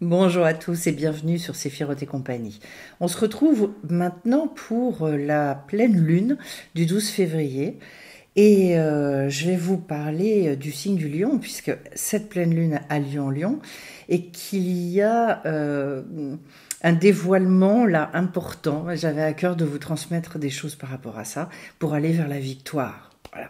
Bonjour à tous et bienvenue sur Séphiroth et compagnie. On se retrouve maintenant pour la pleine lune du 12 février et je vais vous parler du signe du lion puisque cette pleine lune a lieu en lion et qu'il y a un dévoilement là important. J'avais à cœur de vous transmettre des choses par rapport à ça pour aller vers la victoire. Voilà.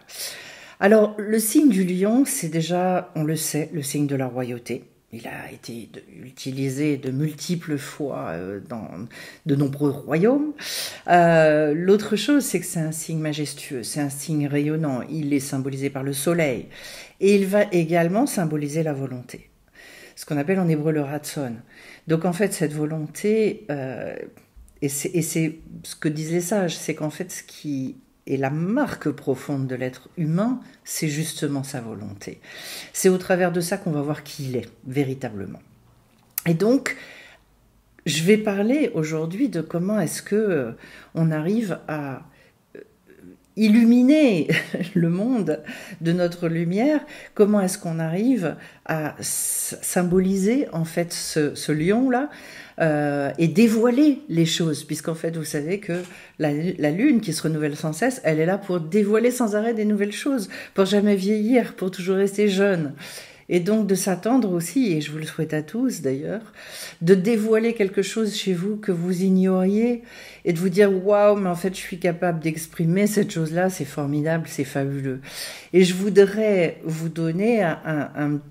Alors le signe du lion, c'est déjà, on le sait, le signe de la royauté. Il a été utilisé de multiples fois dans de nombreux royaumes. L'autre chose, c'est que c'est un signe majestueux, c'est un signe rayonnant. Il est symbolisé par le soleil. Et il va également symboliser la volonté. Ce qu'on appelle en hébreu le ratson. Donc en fait, cette volonté, et c'est ce que disent les sages, c'est qu'en fait, ce qui est la marque profonde de l'être humain, c'est justement sa volonté. C'est au travers de ça qu'on va voir qui il est, véritablement. Et donc, je vais parler aujourd'hui de comment est-ce que on arrive à illuminer le monde de notre lumière, comment est-ce qu'on arrive à symboliser en fait ce lion-là et dévoiler les choses, puisqu'en fait vous savez que la lune qui se renouvelle sans cesse, elle est là pour dévoiler sans arrêt des nouvelles choses, pour jamais vieillir, pour toujours rester jeune. Et donc de s'attendre aussi, et je vous le souhaite à tous d'ailleurs, de dévoiler quelque chose chez vous que vous ignoriez et de vous dire waouh, mais en fait je suis capable d'exprimer cette chose-là, c'est formidable, c'est fabuleux. Et je voudrais vous donner un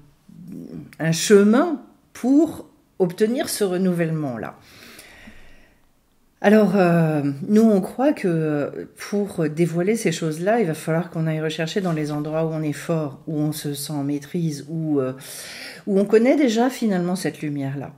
chemin pour obtenir ce renouvellement-là. Alors, nous, on croit que pour dévoiler ces choses-là, il va falloir qu'on aille rechercher dans les endroits où on est fort, où on se sent en maîtrise, où on connaît déjà finalement cette lumière-là.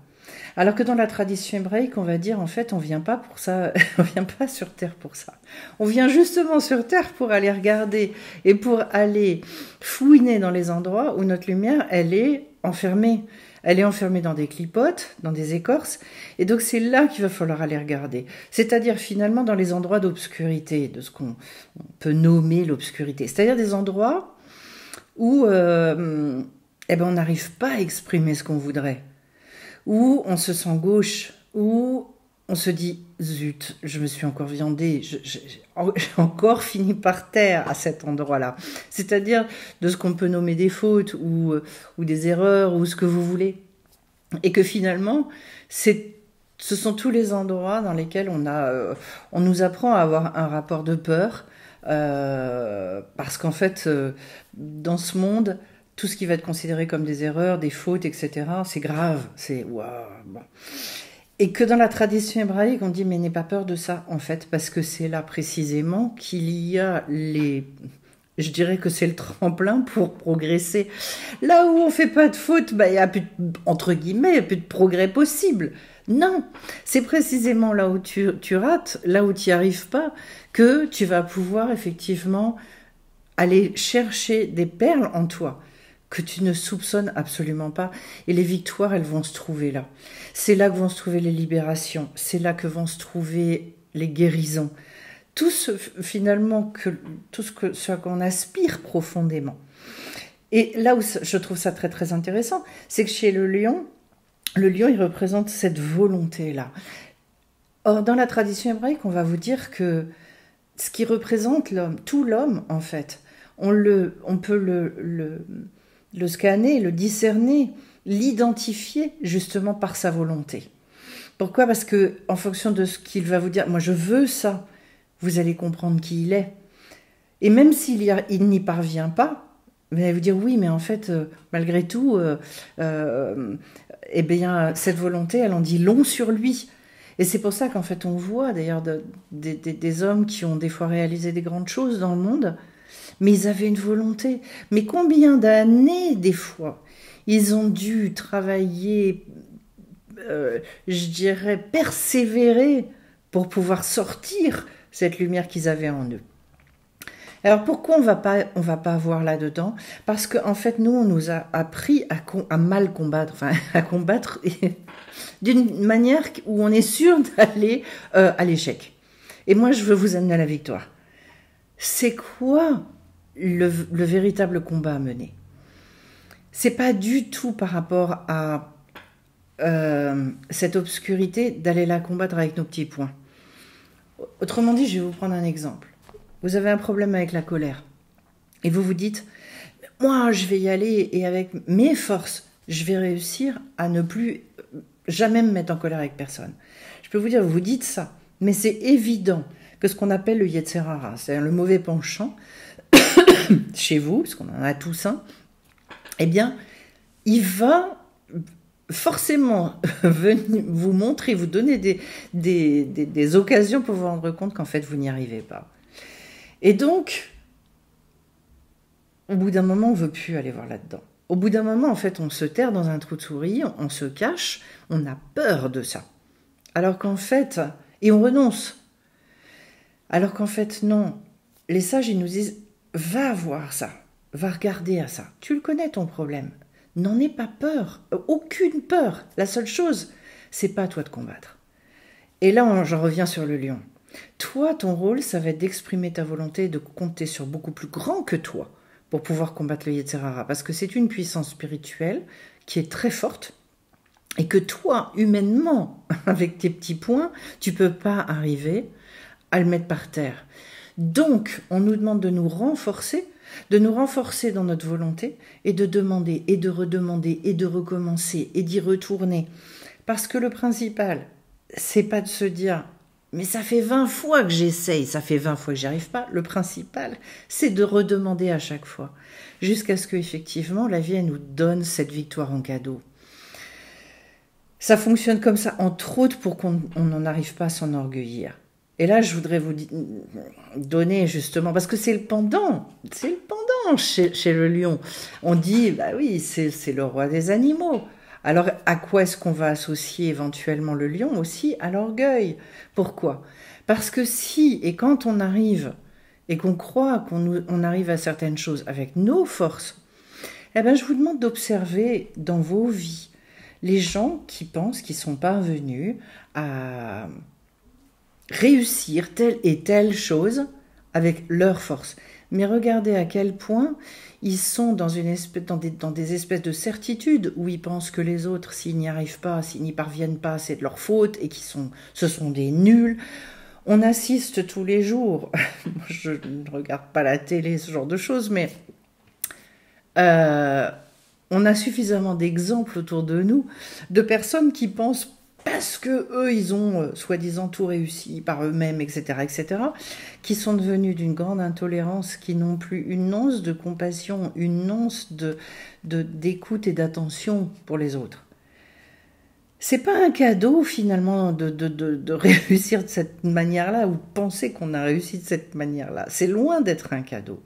Alors que dans la tradition hébraïque, on va dire, en fait, on vient pas pour ça, on vient pas sur Terre pour ça. On vient justement sur Terre pour aller regarder et pour aller fouiner dans les endroits où notre lumière, elle est enfermée. Elle est enfermée dans des clipotes, dans des écorces, et donc c'est là qu'il va falloir aller regarder. C'est-à-dire finalement dans les endroits d'obscurité, de ce qu'on peut nommer l'obscurité. C'est-à-dire des endroits où on n'arrive pas à exprimer ce qu'on voudrait, où on se sent gauche, où on se dit zut, je me suis encore viandée, j'ai encore fini par terre à cet endroit-là. C'est-à-dire de ce qu'on peut nommer des fautes ou des erreurs ou ce que vous voulez. Et que finalement, ce sont tous les endroits dans lesquels on nous apprend à avoir un rapport de peur, parce qu'en fait, dans ce monde, tout ce qui va être considéré comme des erreurs, des fautes, etc., c'est grave, c'est waouh, bon. Et que dans la tradition hébraïque, on dit mais n'aie pas peur de ça, en fait, parce que c'est là précisément qu'il y a je dirais que c'est le tremplin pour progresser. Là où on fait pas de faute, il y a plus entre guillemets, il y a plus de progrès possible. Non, c'est précisément là où tu rates, là où tu n'y arrives pas, que tu vas pouvoir effectivement aller chercher des perles en toi que tu ne soupçonnes absolument pas. Et les victoires, elles vont se trouver là. C'est là que vont se trouver les libérations. C'est là que vont se trouver les guérisons. Tout ce, finalement, tout ce qu'on aspire profondément. Et là où je trouve ça très très intéressant, c'est que chez le lion, il représente cette volonté-là. Or, dans la tradition hébraïque, on va vous dire que ce qui représente l'homme, tout l'homme en fait, on peut le scanner, le discerner, l'identifier justement par sa volonté. Pourquoi ? Parce que en fonction de ce qu'il va vous dire, moi je veux ça, vous allez comprendre qui il est. Et même s'il n'y parvient pas, vous allez vous dire oui, mais en fait, malgré tout, cette volonté, elle en dit long sur lui. Et c'est pour ça qu'en fait, on voit d'ailleurs des hommes qui ont des fois réalisé des grandes choses dans le monde, mais ils avaient une volonté. Mais combien d'années, des fois, ils ont dû travailler, je dirais, persévérer pour pouvoir sortir cette lumière qu'ils avaient en eux. Alors pourquoi on va pas avoir là-dedans ? Parce qu'en fait, nous, on nous a appris à mal combattre, enfin à combattre d'une manière où on est sûr d'aller à l'échec. Et moi, je veux vous amener à la victoire. C'est quoi le véritable combat à mener ? C'est pas du tout par rapport à cette obscurité, d'aller la combattre avec nos petits points. Autrement dit, je vais vous prendre un exemple. Vous avez un problème avec la colère. Et vous vous dites, moi, je vais y aller et avec mes forces, je vais réussir à ne plus jamais me mettre en colère avec personne. Je peux vous dire, vous dites ça, mais c'est évident que ce qu'on appelle le Yetzer Hara, c'est-à-dire le mauvais penchant, chez vous, parce qu'on en a tous un, eh bien, il va forcément venir vous montrer, vous donner des occasions pour vous rendre compte qu'en fait, vous n'y arrivez pas. Et donc, au bout d'un moment, on ne veut plus aller voir là-dedans. Au bout d'un moment, en fait, on se terre dans un trou de souris, on se cache, on a peur de ça. Alors qu'en fait, et on renonce. Alors qu'en fait, non. Les sages, ils nous disent, va voir ça, va regarder à ça. Tu le connais, ton problème. N'en aie pas peur, aucune peur. La seule chose, c'est pas à toi de combattre. Et là, j'en reviens sur le lion. Toi, ton rôle, ça va être d'exprimer ta volonté, de compter sur beaucoup plus grand que toi pour pouvoir combattre le Yetzer Hara. Parce que c'est une puissance spirituelle qui est très forte et que toi, humainement, avec tes petits points, tu peux pas arriver à le mettre par terre. Donc, on nous demande de nous renforcer dans notre volonté et de demander et de redemander et de recommencer et d'y retourner. Parce que le principal, c'est pas de se dire mais ça fait 20 fois que j'essaye, ça fait 20 fois que j'y arrive pas. Le principal, c'est de redemander à chaque fois, jusqu'à ce qu'effectivement la vie elle nous donne cette victoire en cadeau. Ça fonctionne comme ça, entre autres pour qu'on n'en arrive pas à s'enorgueillir. Et là, je voudrais vous donner justement, parce que c'est le pendant chez le lion. On dit, bah oui, c'est le roi des animaux. Alors, à quoi est-ce qu'on va associer éventuellement le lion aussi? À l'orgueil. Pourquoi? Parce que si, et quand on arrive, et qu'on croit qu'on arrive à certaines choses avec nos forces, eh ben, je vous demande d'observer dans vos vies les gens qui pensent qu'ils sont parvenus à réussir telle et telle chose avec leur force. Mais regardez à quel point ils sont dans des espèces de certitudes où ils pensent que les autres, s'ils n'y arrivent pas, s'ils n'y parviennent pas, c'est de leur faute et ce sont des nuls. On assiste tous les jours, je ne regarde pas la télé, ce genre de choses, mais on a suffisamment d'exemples autour de nous de personnes qui pensent parce que eux, ils ont soi-disant tout réussi par eux-mêmes, etc., qui sont devenus d'une grande intolérance, qui n'ont plus une once de compassion, une once d'écoute et d'attention pour les autres. C'est pas un cadeau finalement de réussir de cette manière-là ou penser qu'on a réussi de cette manière-là. C'est loin d'être un cadeau.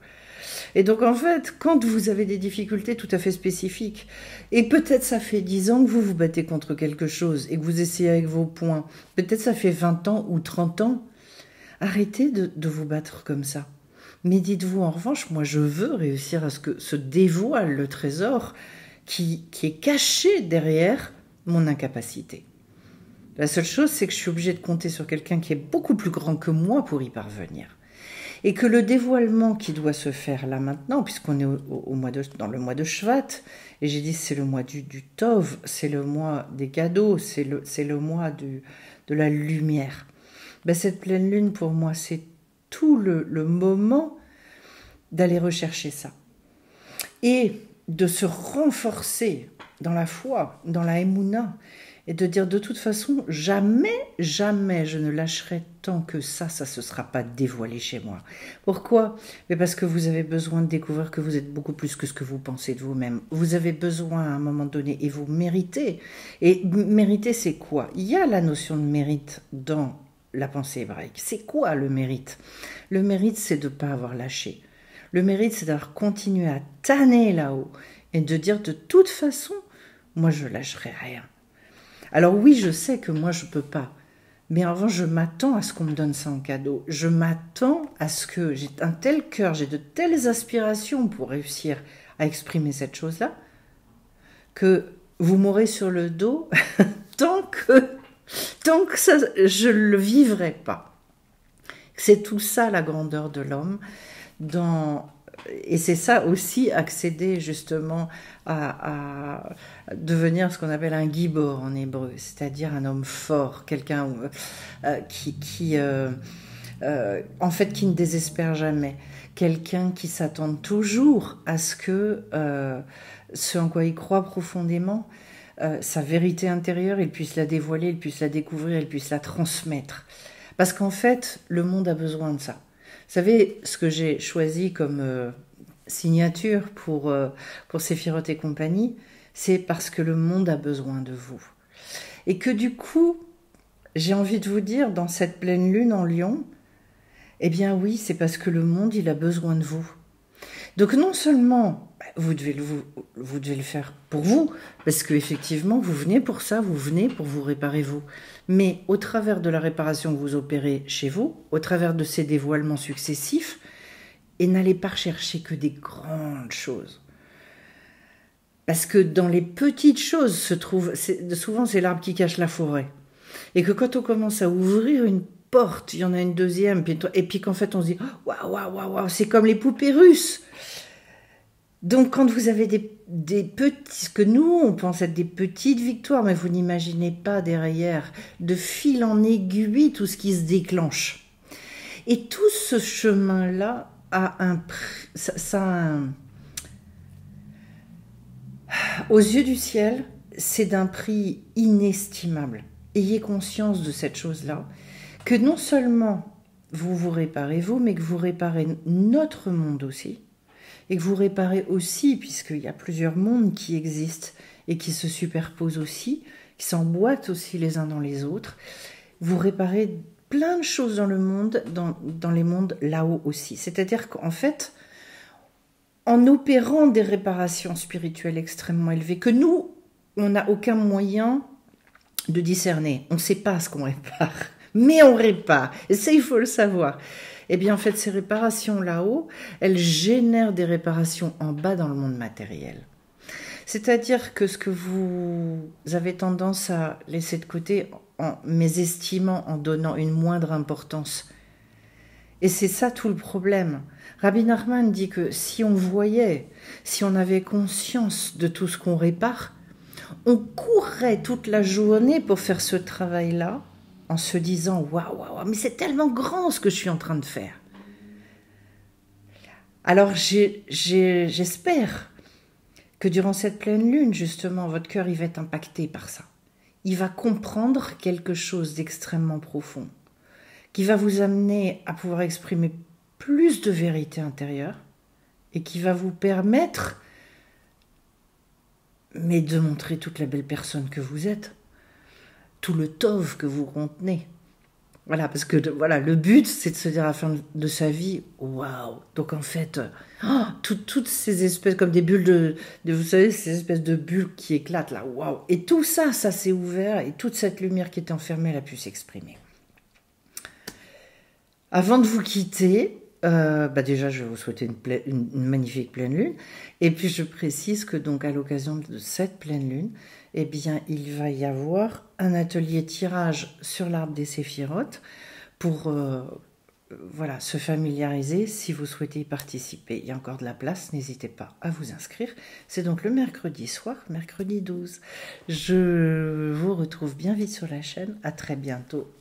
Et donc en fait, quand vous avez des difficultés tout à fait spécifiques, et peut-être ça fait 10 ans que vous vous battez contre quelque chose et que vous essayez avec vos poings, peut-être ça fait 20 ans ou 30 ans, arrêtez de vous battre comme ça. Mais dites-vous en revanche, moi je veux réussir à ce que se dévoile le trésor qui est caché derrière mon incapacité. La seule chose, c'est que je suis obligée de compter sur quelqu'un qui est beaucoup plus grand que moi pour y parvenir. Et que le dévoilement qui doit se faire là maintenant, puisqu'on est dans le mois de Shvat, et j'ai dit c'est le mois du Tov, c'est le mois des cadeaux, c'est le mois de la lumière. Ben, cette pleine lune, pour moi, c'est tout le moment d'aller rechercher ça. Et de se renforcer dans la foi, dans la Emouna, et de dire de toute façon, jamais je ne lâcherai tant que ça se sera pas dévoilé chez moi. Pourquoi? Mais parce que vous avez besoin de découvrir que vous êtes beaucoup plus que ce que vous pensez de vous-même. Vous avez besoin à un moment donné, et vous méritez. Et mériter, c'est quoi? Il y a la notion de mérite dans la pensée hébraïque. C'est quoi le mérite? Le mérite, c'est de ne pas avoir lâché. Le mérite, c'est d'avoir continué à tanner là-haut et de dire de toute façon, moi je lâcherai rien. Alors oui, je sais que moi, je ne peux pas. Mais en revanche, je m'attends à ce qu'on me donne ça en cadeau. Je m'attends à ce que j'ai un tel cœur, j'ai de telles aspirations pour réussir à exprimer cette chose-là, que vous m'aurez sur le dos tant que ça, je ne le vivrai pas. C'est tout ça la grandeur de l'homme dans et c'est ça aussi, accéder justement à devenir ce qu'on appelle un gibor en hébreu, c'est-à-dire un homme fort, quelqu'un en fait, qui ne désespère jamais, quelqu'un qui s'attend toujours à ce que ce en quoi il croit profondément, sa vérité intérieure, il puisse la dévoiler, il puisse la découvrir, il puisse la transmettre. Parce qu'en fait, le monde a besoin de ça. Vous savez, ce que j'ai choisi comme signature pour Séphiroth et compagnie, c'est parce que le monde a besoin de vous. Et que du coup, j'ai envie de vous dire, dans cette pleine lune en Lion, eh bien oui, c'est parce que le monde, il a besoin de vous. Donc non seulement vous devez le faire pour vous, parce qu'effectivement, vous venez pour ça, vous venez pour vous réparer vous. Mais au travers de la réparation que vous opérez chez vous, au travers de ces dévoilements successifs, et n'allez pas chercher que des grandes choses. Parce que dans les petites choses se trouve, souvent c'est l'arbre qui cache la forêt. Et que quand on commence à ouvrir une porte, il y en a une deuxième, et puis qu'en fait on se dit waouh, waouh, waouh, waouh, c'est comme les poupées russes. Donc quand vous avez des petits, ce que nous on pense être des petites victoires, mais vous n'imaginez pas derrière, de fil en aiguille tout ce qui se déclenche. Et tout ce chemin-là a un prix, aux yeux du ciel, c'est d'un prix inestimable. Ayez conscience de cette chose-là, que non seulement vous vous réparez vous, mais que vous réparez notre monde aussi, et que vous réparez aussi, puisqu'il y a plusieurs mondes qui existent et qui se superposent aussi, qui s'emboîtent aussi les uns dans les autres, vous réparez plein de choses dans le monde, dans les mondes là-haut aussi. C'est-à-dire qu'en fait, en opérant des réparations spirituelles extrêmement élevées, que nous, on n'a aucun moyen de discerner. On ne sait pas ce qu'on répare, mais on répare. Et ça, il faut le savoir. Eh bien, en fait, ces réparations là-haut, elles génèrent des réparations en bas dans le monde matériel. C'est-à-dire que ce que vous avez tendance à laisser de côté en mésestimant, en donnant une moindre importance. Et c'est ça tout le problème. Rabbi Nachman dit que si on voyait, si on avait conscience de tout ce qu'on répare, on courrait toute la journée pour faire ce travail-là en se disant « Waouh, waouh, mais c'est tellement grand ce que je suis en train de faire !» Alors j'espère que durant cette pleine lune, justement, votre cœur il va être impacté par ça. Il va comprendre quelque chose d'extrêmement profond, qui va vous amener à pouvoir exprimer plus de vérité intérieure et qui va vous permettre de montrer toute la belle personne que vous êtes, tout le tov que vous contenez. Voilà, parce que le but, c'est de se dire à la fin de sa vie, waouh. Donc en fait, toutes ces espèces, comme des bulles vous savez, ces espèces de bulles qui éclatent là, waouh. Et tout ça, ça s'est ouvert et toute cette lumière qui était enfermée, elle a pu s'exprimer. Avant de vous quitter, déjà, je vais vous souhaiter une magnifique pleine lune. Et puis, je précise que donc, à l'occasion de cette pleine lune, eh bien, il va y avoir un atelier tirage sur l'arbre des séphirotes pour se familiariser si vous souhaitez y participer. Il y a encore de la place, n'hésitez pas à vous inscrire. C'est donc le mercredi soir, mercredi 12. Je vous retrouve bien vite sur la chaîne. À très bientôt.